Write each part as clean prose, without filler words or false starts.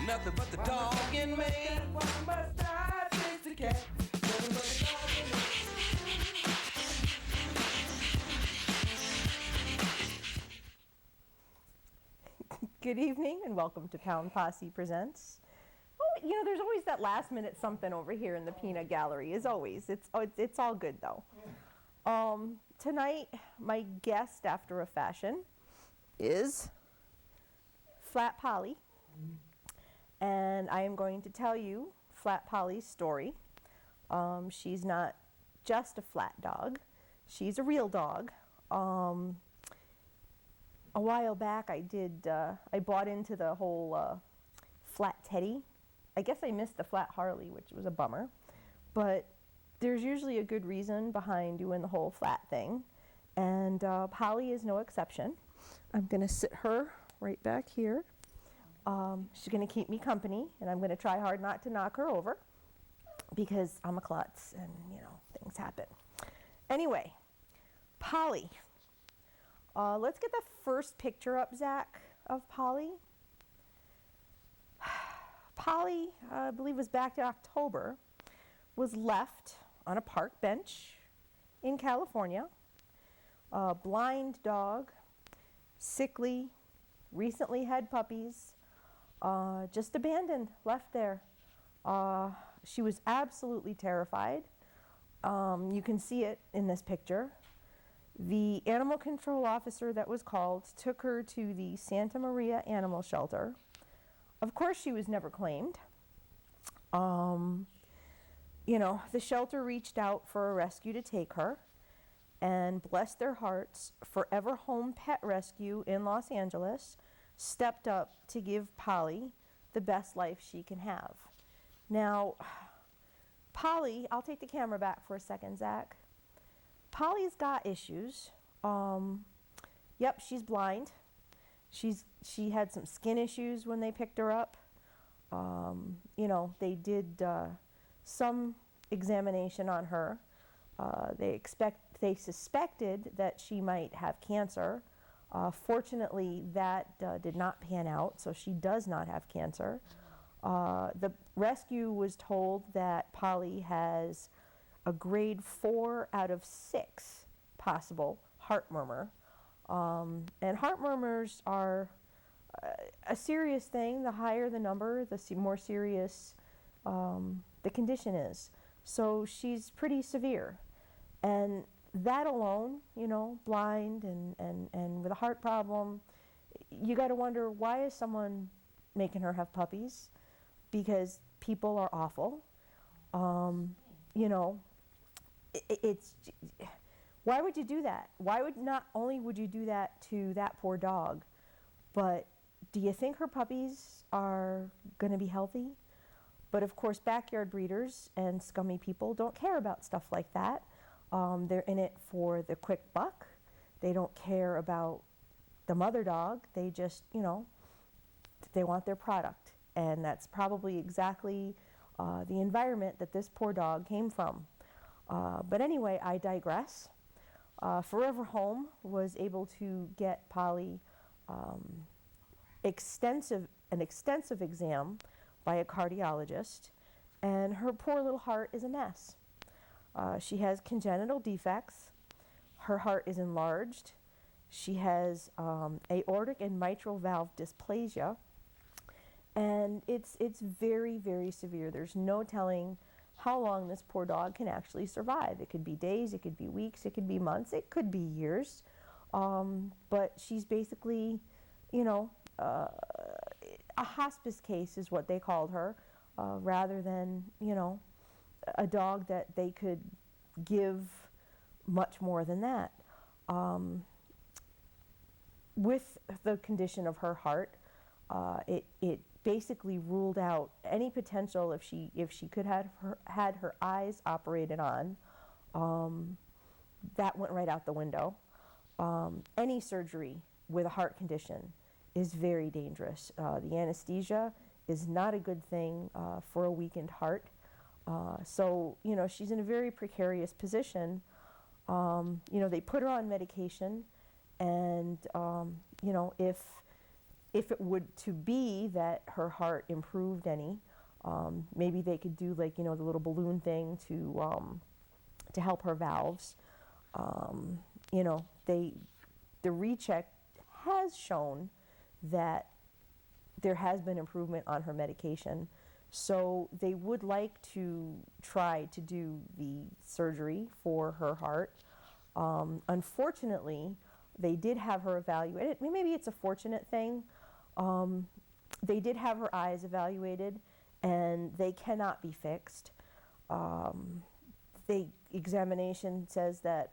nothing but the dog in me. One must die, chase the cat. Nothing but the dog in me. Good evening and welcome to Pound Posse Presents. Oh, you know, there's always that last minute something over here in the peanut gallery, as always. It's all good though. Tonight, my guest, after a fashion, is Flat Polly. And I am going to tell you Flat Polly's story. She's not just a flat dog. She's a real dog. A while back I bought into the whole flat teddy. I guess I missed the flat Harley, which was a bummer. But there's usually a good reason behind doing the whole flat thing. And Polly is no exception. I'm going to sit her right back here. She's going to keep me company, and I'm going to try hard not to knock her over because I'm a klutz and, you know, things happen. Anyway, Polly. Let's get the first picture up, Zach, of Polly. Polly, I believe was back in October, was left on a park bench in California. A blind dog, sickly, recently had puppies, just abandoned, left there. She was absolutely terrified. You can see it in this picture. The animal control officer that was called took her to the Santa Maria Animal Shelter. Of course, she was never claimed. You know, the shelter reached out for a rescue to take her, and bless their hearts, Forever Home Pet Rescue in Los Angeles stepped up to give Polly the best life she can have. Now, Polly, I'll take the camera back for a second, Zach. Polly's got issues. Yep, she's blind. She had some skin issues when they picked her up. You know, they did some examination on her. They suspected that she might have cancer. Fortunately, that did not pan out, so she does not have cancer. The rescue was told that Polly has a grade 4 out of 6 possible heart murmur. And heart murmurs are a serious thing. The higher the number, the more serious the condition is. So she's pretty severe. And that alone, you know, blind and with a heart problem, you got to wonder, why is someone making her have puppies? Because people are awful. You know, why would you do that? Why would not only would you do that to that poor dog, but do you think her puppies are going to be healthy? But of course, backyard breeders and scummy people don't care about stuff like that. They're in it for the quick buck. They don't care about the mother dog. They just, you know, they want their product. And that's probably exactly the environment that this poor dog came from. But anyway, I digress. Forever Home was able to get Polly an extensive exam by a cardiologist, and her poor little heart is a mess. She has congenital defects. Her heart is enlarged. She has aortic and mitral valve dysplasia, and it's very, very severe. There's no telling how long this poor dog can actually survive. It could be days, it could be weeks, it could be months, it could be years. But she's basically, you know, a hospice case is what they called her, rather than, you know, a dog that they could give much more than that. With the condition of her heart, it basically ruled out any potential if she could have had her eyes operated on. That went right out the window. Any surgery with a heart condition is very dangerous. The anesthesia is not a good thing for a weakened heart. So, you know, she's in a very precarious position. You know, they put her on medication, and, you know, if if it would to be that her heart improved any, maybe they could do like, the little balloon thing to help her valves. The recheck has shown that there has been improvement on her medication. So they would like to try to do the surgery for her heart. Unfortunately, they did have her evaluated. Maybe it's a fortunate thing. They did have her eyes evaluated, and they cannot be fixed. The examination says that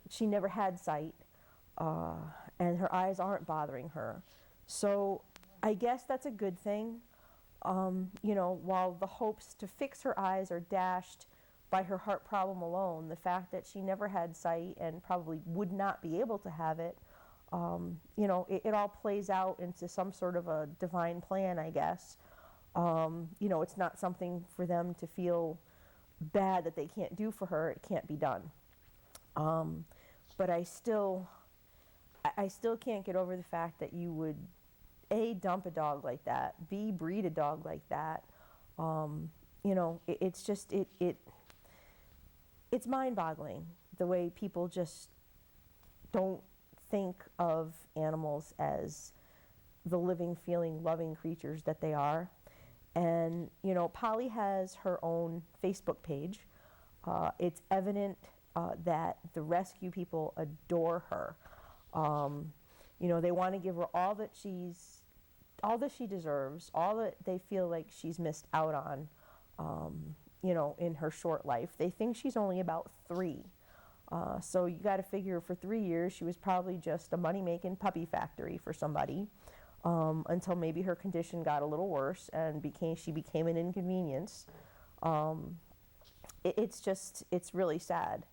she never had sight, and her eyes aren't bothering her. So I guess that's a good thing. While the hopes to fix her eyes are dashed by her heart problem alone, the fact that she never had sight and probably would not be able to have it, it all plays out into some sort of a divine plan, I guess. It's not something for them to feel bad that they can't do for her. It can't be done. But I still can't get over the fact that you would A, dump a dog like that, B, breed a dog like that. It's mind-boggling the way people just don't think of animals as the living, feeling, loving creatures that they are. And, Polly has her own Facebook page. It's evident that the rescue people adore her. They want to give her all that she deserves, all that they feel like she's missed out on, in her short life. They think she's only about 3. So you got to figure for 3 years, she was probably just a money-making puppy factory for somebody, until maybe her condition got a little worse and she became an inconvenience. It's really sad.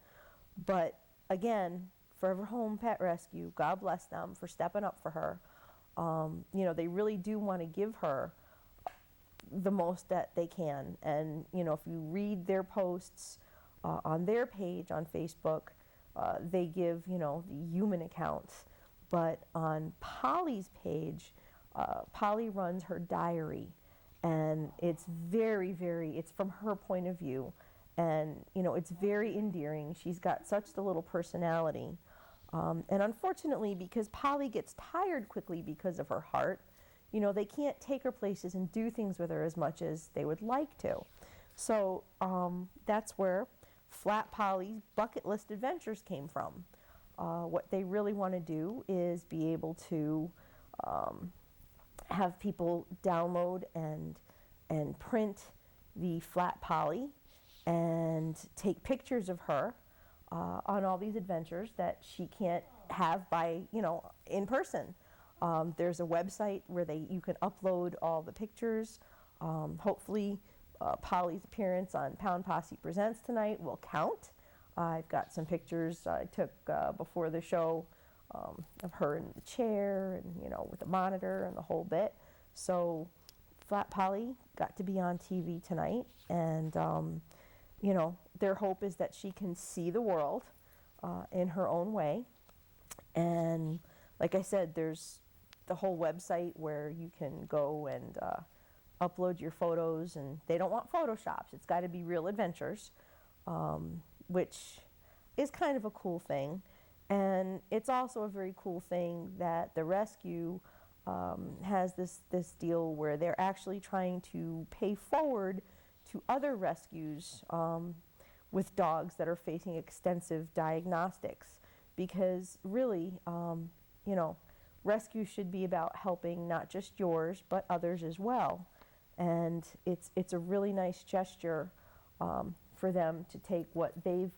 But again, Forever Home Pet Rescue, God bless them for stepping up for her. They really do want to give her the most that they can. And, if you read their posts on their page on Facebook, they give, the human accounts. But on Polly's page, Polly runs her diary. And it's very, it's from her point of view. And, it's very endearing. She's got such the little personality. And unfortunately, because Polly gets tired quickly because of her heart, they can't take her places and do things with her as much as they would like to. So that's where Flat Polly's bucket list adventures came from. What they really want to do is be able to have people download and print the Flat Polly and take pictures of her on all these adventures that she can't have by, in person. There's a website where you can upload all the pictures. Hopefully, Polly's appearance on Pound Posse Presents tonight will count. I've got some pictures I took before the show of her in the chair and, with the monitor and the whole bit. So Flat Polly got to be on TV tonight, and their hope is that she can see the world in her own way. And like I said, there's the whole website where you can go and upload your photos, and they don't want photoshops. It's got to be real adventures, which is kind of a cool thing. And it's also a very cool thing that the rescue has this deal where they're actually trying to pay forward to other rescues with dogs that are facing extensive diagnostics, because really, rescue should be about helping not just yours but others as well. And it's a really nice gesture for them to take what they've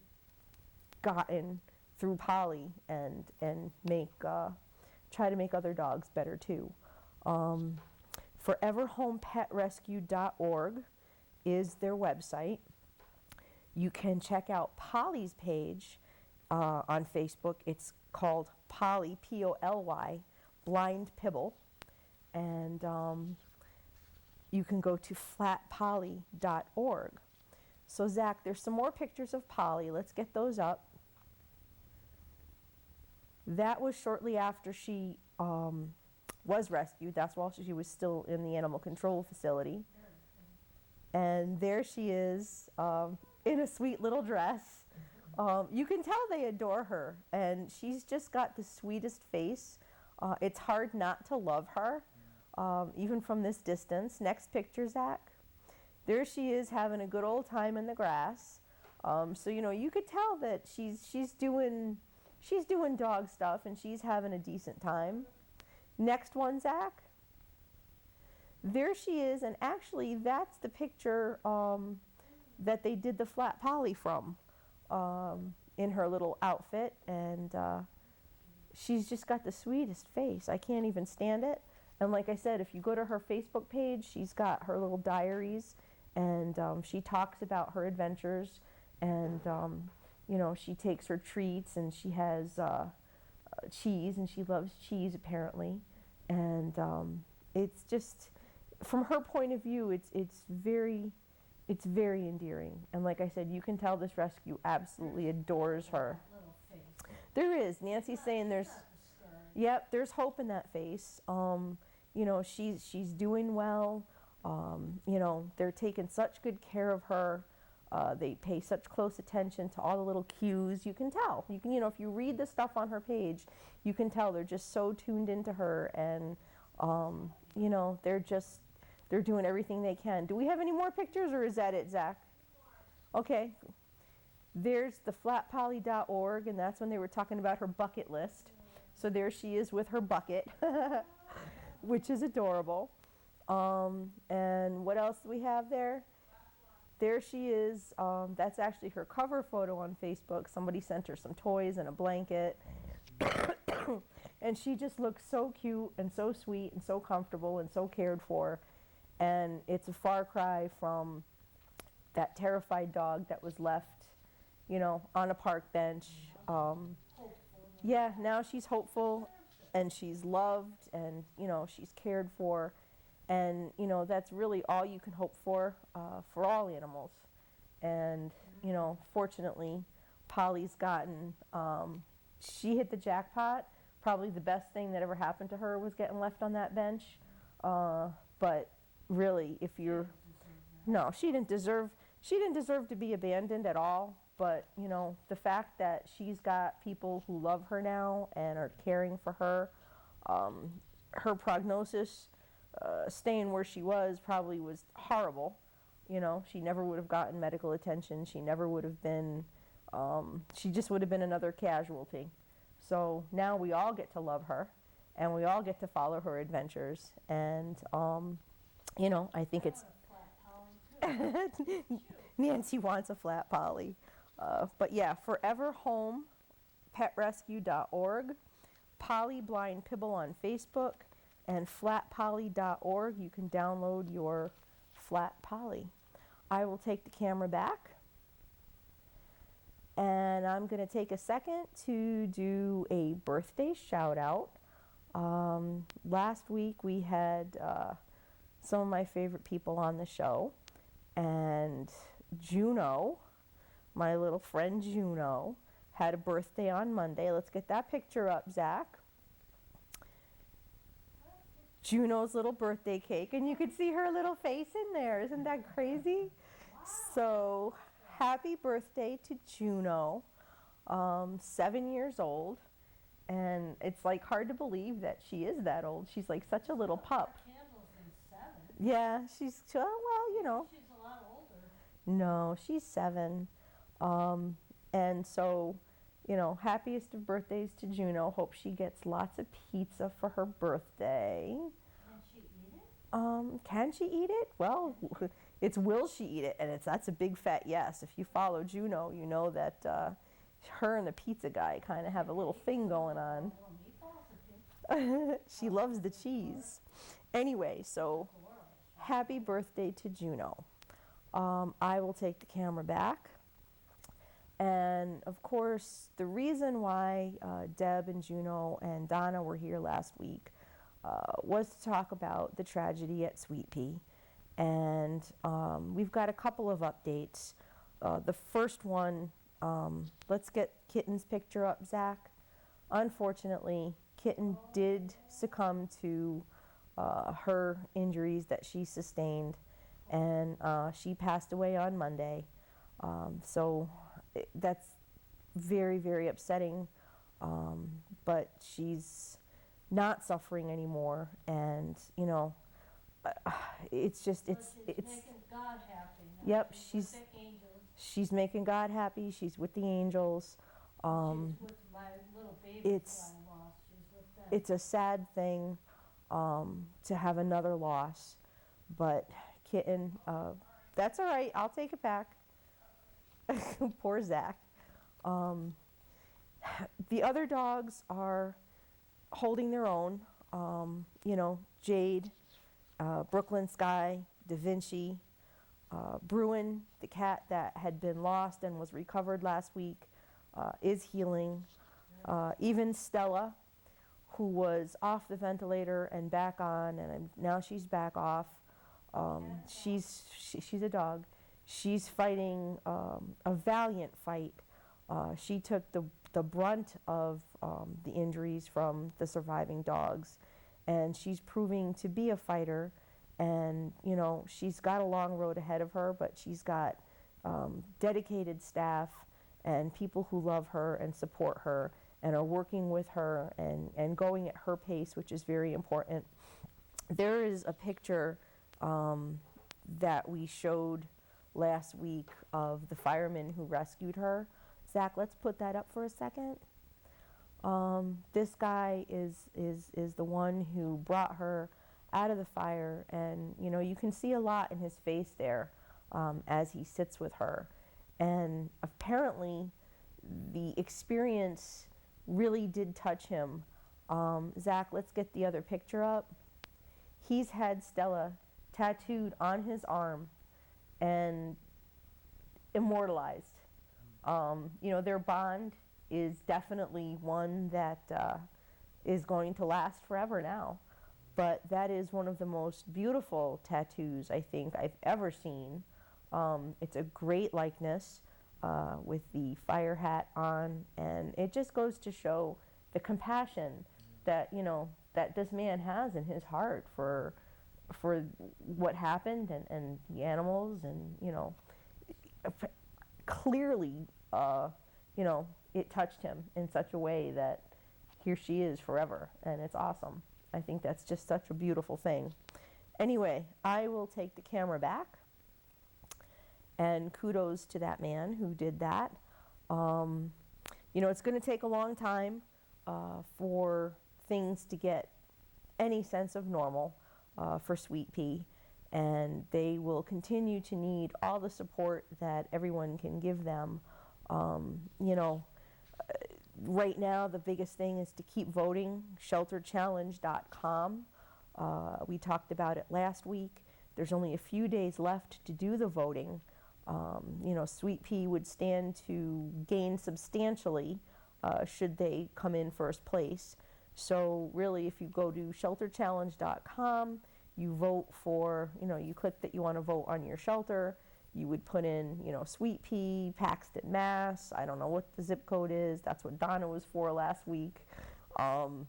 gotten through Polly and try to make other dogs better too. ForeverHomePetRescue.org is their website. You can check out Polly's page on Facebook. It's called Polly, P-O-L-Y, Blind Pibble. And you can go to flatpolly.org. So Zach, there's some more pictures of Polly. Let's get those up. That was shortly after she was rescued. That's while she was still in the animal control facility. And there she is in a sweet little dress. You can tell they adore her, and she's just got the sweetest face. It's hard not to love her, even from this distance. Next picture, Zach. There she is having a good old time in the grass. So you could tell that she's doing dog stuff, and she's having a decent time. Next one, Zach. There she is, and actually that's the picture that they did the flat poly from, in her little outfit, and she's just got the sweetest face. I can't even stand it. And like I said, if you go to her Facebook page, she's got her little diaries, and she talks about her adventures, and she takes her treats, and she has cheese, and she loves cheese apparently, and it's just, from her point of view, it's very endearing. And like I said, you can tell this rescue absolutely adores her. There is. Nancy's saying there's hope in that face. She's doing well. They're taking such good care of her. They pay such close attention to all the little cues. You can tell. You can, if you read the stuff on her page, you can tell they're just so tuned into her, and they're doing everything they can. Do we have any more pictures, or is that it, Zach? Okay. There's the flatpoly.org, and that's when they were talking about her bucket list. So there she is with her bucket, which is adorable. And what else do we have there? There she is. That's actually her cover photo on Facebook. Somebody sent her some toys and a blanket. And she just looks so cute and so sweet and so comfortable and so cared for. And it's a far cry from that terrified dog that was left, on a park bench. Yeah, now she's hopeful, and she's loved, and, she's cared for. And, that's really all you can hope for all animals. And, fortunately, Polly's gotten, she hit the jackpot. Probably the best thing that ever happened to her was getting left on that bench. But really, no, she didn't deserve to be abandoned at all. But, the fact that she's got people who love her now and are caring for her, her prognosis, staying where she was probably was horrible. She never would have gotten medical attention. She never would have been, she just would have been another casualty. So now we all get to love her, and we all get to follow her adventures. And, I think it's, Nancy wants a flat poly. But yeah, Forever Home, petrescue.org, Polly Blind Pibble on Facebook, and flatpoly.org. You can download your flat poly. I will take the camera back, and I'm going to take a second to do a birthday shout out. Last week we had some of my favorite people on the show, and Juno, my little friend Juno, had a birthday on Monday. Let's get that picture up, Zach. Juno's little birthday cake, and you can see her little face in there. Isn't that crazy? So happy birthday to Juno, 7 years old, and it's like hard to believe that she is that old. She's like such a little pup. Yeah, she's, well, She's a lot older. No, she's 7. And so, happiest of birthdays to Juno. Hope she gets lots of pizza for her birthday. Can she eat it? Can she eat it? Well, it's will she eat it, and that's a big fat yes. If you follow Juno, you know that her and the pizza guy kind of have a little thing going on. She loves the cheese. Anyway, so happy birthday to Juno. I will take the camera back. And of course, the reason why Deb and Juno and Donna were here last week was to talk about the tragedy at Sweetpea. And we've got a couple of updates. The first one, let's get Kitten's picture up, Zach. Unfortunately, Kitten did succumb to her injuries that she sustained, and she passed away on Monday. So that's very, very upsetting, but she's not suffering anymore, and you know, it's just, So she's making God happy now. Yep, With the angels. she's making God happy. She's with the angels. She's with my little baby who it's- I lost. She's with them. It's a sad thing to have another loss, but Kitten, that's all right. I'll take it back. Poor Zach. The other dogs are holding their own. You know, Jade, Brooklyn Sky, Da Vinci, Bruin, the cat that had been lost and was recovered last week, is healing. Even Stella, who was off the ventilator and back on, and now she's back off. She's a dog. She's fighting a valiant fight. She took the brunt of the injuries from the surviving dogs, and she's proving to be a fighter. And you know, she's got a long road ahead of her, but she's got dedicated staff and people who love her and support her and are working with her and going at her pace, which is very important. There is a picture that we showed last week of the fireman who rescued her. Zach, let's put that up for a second. This guy is the one who brought her out of the fire, and you know, you can see a lot in his face there as he sits with her. And apparently the experience really did touch him. Zach, let's get the other picture up. He's had Stella tattooed on his arm and immortalized. You know, their bond is definitely one that is going to last forever now. But that is one of the most beautiful tattoos I think I've ever seen. It's a great likeness with the fire hat on, and it just goes to show the compassion that, you know, that this man has in his heart for what happened and the animals, and you know, clearly, you know, it touched him in such a way that here she is forever, and it's awesome. I think that's just such a beautiful thing. Anyway, I will take the camera back, and kudos to that man who did that. You know, it's going to take a long time for things to get any sense of normal for Sweetpea, and they will continue to need all the support that everyone can give them. You know, right now the biggest thing is to keep voting. Shelterchallenge.com. We talked about it last week. There's only a few days left to do the voting. You know, Sweetpea would stand to gain substantially should they come in first place. So really, if you go to shelterchallenge.com, you vote for, you know, you click that you want to vote on your shelter. You would put in, you know, Sweetpea, Paxton, Mass. I don't know what the zip code is. That's what Donna was for last week. You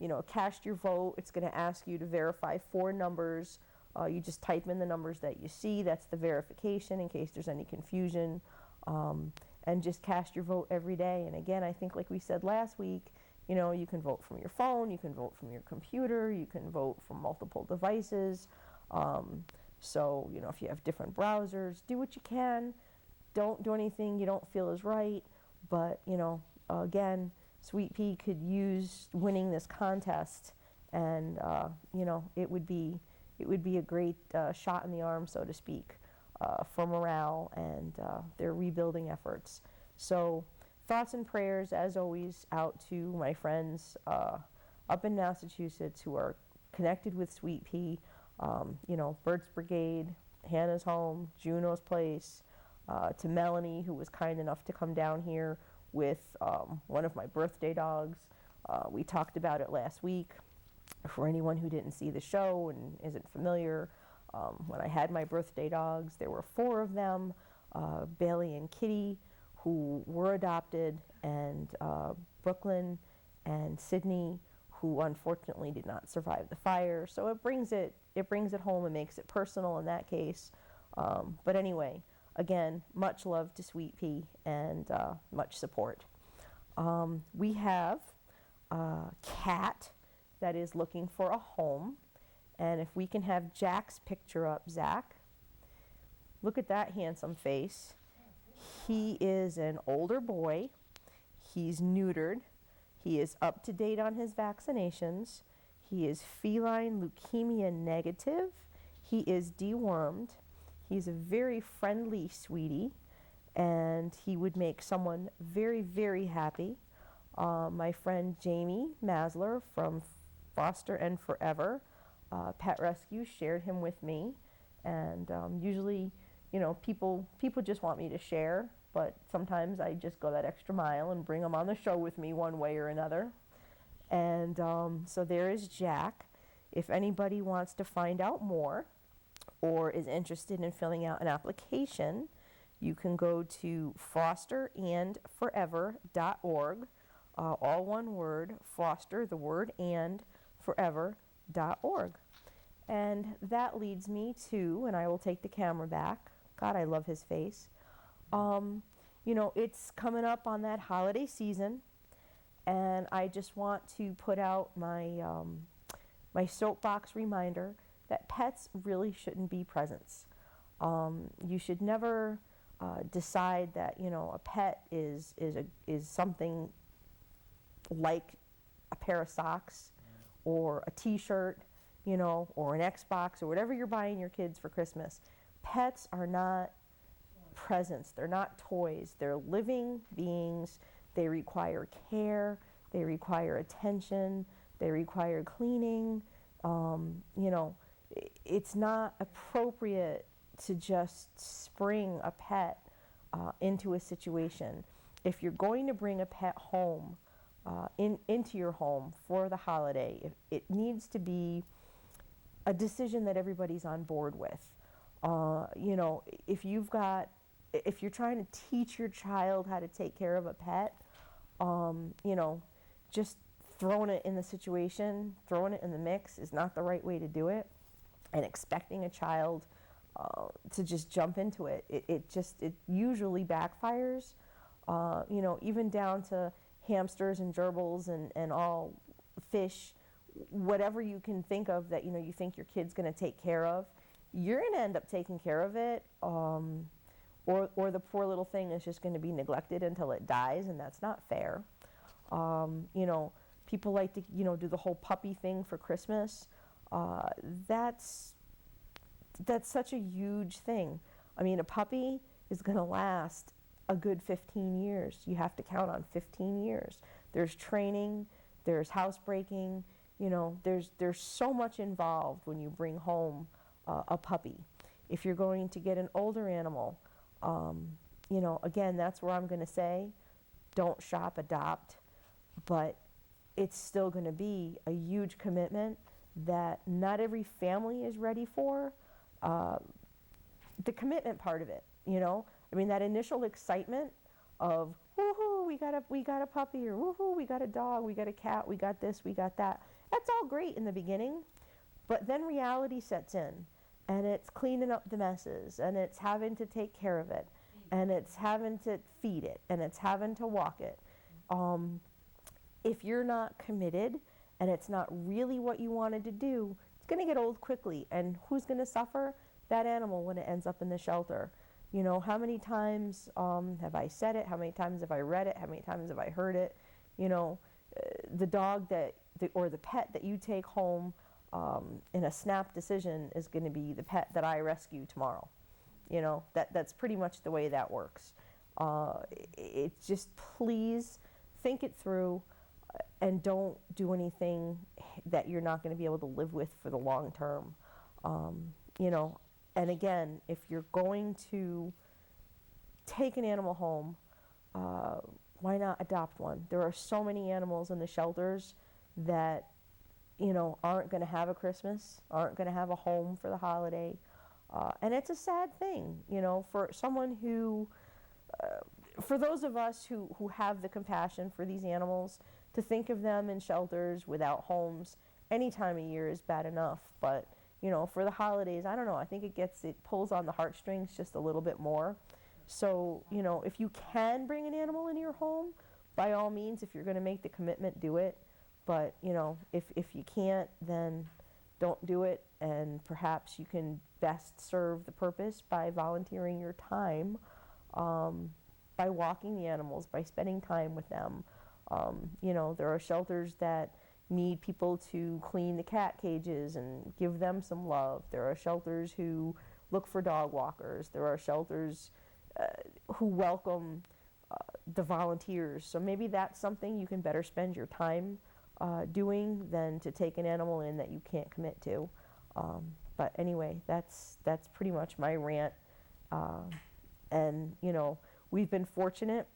know, cast your vote. It's going to ask you to verify 4 numbers. You just type in the numbers that you see. That's the verification in case there's any confusion. And just cast your vote every day. And again, I think like we said last week, you know, you can vote from your phone, you can vote from your computer, you can vote from multiple devices. So, you know, if you have different browsers, do what you can. Don't do anything you don't feel is right. But, you know, again, Sweetpea could use winning this contest, and, you know, it would be a great shot in the arm, so to speak, for morale and their rebuilding efforts. So thoughts and prayers, as always, out to my friends up in Massachusetts who are connected with Sweetpea. You know, Bert's Brigade, Hannah's Home, Juno's Place, to Melanie, who was kind enough to come down here with one of my birthday dogs. We talked about it last week. For anyone who didn't see the show and isn't familiar, when I had my birthday dogs, there were 4 of them, Bailey and Kitty, who were adopted, and Brooklyn and Sydney, who unfortunately did not survive the fire. So it brings it home and makes it personal in that case. But anyway, again, much love to Sweetpea and much support. We have a cat that is looking for a home. And if we can have Jack's picture up, Zach. Look at that handsome face. He is an older boy. He's neutered. He is up to date on his vaccinations. He is feline leukemia negative. He is dewormed. He's a very friendly sweetie, and he would make someone very, very happy. My friend Jamie Masler from Foster and Forever Pet Rescue shared him with me, and usually, you know, people just want me to share, but sometimes I just go that extra mile and bring them on the show with me one way or another. And so there is Jack. If anybody wants to find out more or is interested in filling out an application, you can go to fosterandforever.org, all one word, foster, the word and, forever.org. And that leads me to, and I will take the camera back. God, I love his face. You know, it's coming up on that holiday season, and I just want to put out my my soapbox reminder that pets really shouldn't be presents. You should never decide that, you know, a pet is something like a pair of socks or a t-shirt, you know, or an Xbox or whatever you're buying your kids for Christmas. Pets are not presents. They're not toys. They're living beings. They require care. They require attention. They require cleaning. You know, it's not appropriate to just spring a pet into a situation. If you're going to bring a pet home, into your home for the holiday, it needs to be a decision that everybody's on board with. You know, if you're trying to teach your child how to take care of a pet, you know, just throwing it in the situation, throwing it in the mix is not the right way to do it. And expecting a child to just jump into it, it usually backfires. You know, even down to hamsters and gerbils and all fish, whatever you can think of that, you know, you think your kid's going to take care of, you're going to end up taking care of it, or the poor little thing is just going to be neglected until it dies, and that's not fair. You know, people like to, you know, do the whole puppy thing for Christmas. That's such a huge thing. I mean, a puppy is going to last a good 15 years. You have to count on 15 years. There's training, there's housebreaking, you know, there's so much involved when you bring home a puppy. If you're going to get an older animal, you know, again, that's where I'm going to say, don't shop, adopt, but it's still going to be a huge commitment that not every family is ready for. The commitment part of it, you know, I mean, that initial excitement of, woohoo, we got a puppy, or woohoo, we got a dog, we got a cat, we got this, we got that. That's all great in the beginning, but then reality sets in, and it's cleaning up the messes, and it's having to take care of it, and it's having to feed it, and it's having to walk it. If you're not committed, and it's not really what you wanted to do, it's going to get old quickly, and who's going to suffer? That animal when it ends up in the shelter. You know, how many times have I said it? How many times have I read it? How many times have I heard it? You know, the dog or the pet that you take home in a snap decision is going to be the pet that I rescue tomorrow. You know, that's pretty much the way that works. It's just, please think it through and don't do anything that you're not going to be able to live with for the long term. You know, and again, if you're going to take an animal home, why not adopt one? There are so many animals in the shelters that, you know, aren't going to have a Christmas, aren't going to have a home for the holiday. And it's a sad thing, you know, for someone who, for those of us who have the compassion for these animals, to think of them in shelters without homes any time of year is bad enough. But, you know, for the holidays, I don't know, I think it pulls on the heartstrings just a little bit more. So, you know, if you can bring an animal into your home, by all means, if you're going to make the commitment, do it. But, you know, if you can't, then don't do it. And perhaps you can best serve the purpose by volunteering your time, by walking the animals, by spending time with them. You know, there are shelters that need people to clean the cat cages and give them some love. There are shelters who look for dog walkers. There are shelters who welcome the volunteers. So maybe that's something you can better spend your time doing than to take an animal in that you can't commit to. But anyway, that's pretty much my rant. And, you know, we've been fortunate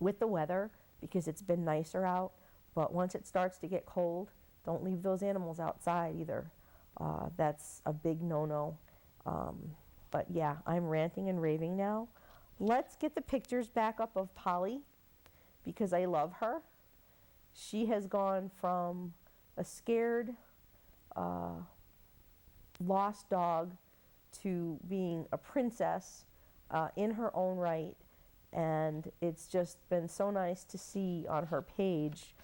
with the weather because it's been nicer out. But once it starts to get cold, don't leave those animals outside either. That's a big no-no. But yeah, I'm ranting and raving now. Let's get the pictures back up of Polly because I love her. She has gone from a scared, lost dog to being a princess in her own right. And it's just been so nice to see on her page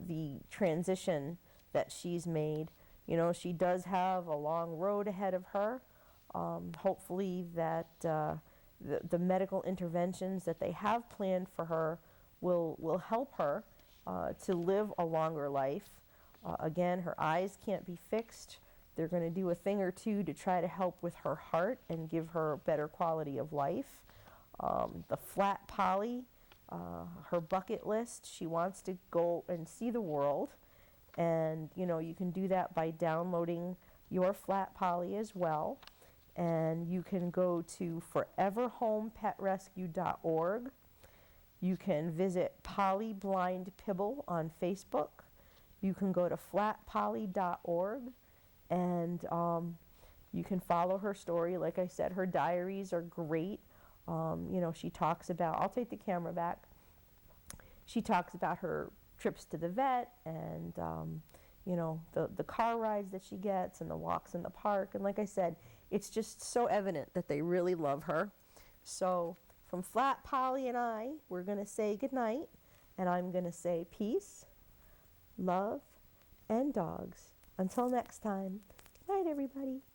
the transition that she's made. You know, she does have a long road ahead of her. Hopefully that the medical interventions that they have planned for her will help her to live a longer life. Again, her eyes can't be fixed. They're going to do a thing or two to try to help with her heart and give her a better quality of life. The flat Polly, her bucket list, she wants to go and see the world. And, you know, you can do that by downloading your flat Polly as well. And you can go to foreverhomepetrescue.org. You can visit Polly Blind Pibble on Facebook. You can go to flatpolly.org and you can follow her story. Like I said, her diaries are great. You know, she talks about, I'll take the camera back. She talks about her trips to the vet and, you know, the car rides that she gets and the walks in the park. And like I said, it's just so evident that they really love her. So from Flat Polly and I, we're going to say goodnight. And I'm going to say peace, love, and dogs. Until next time. Night, everybody.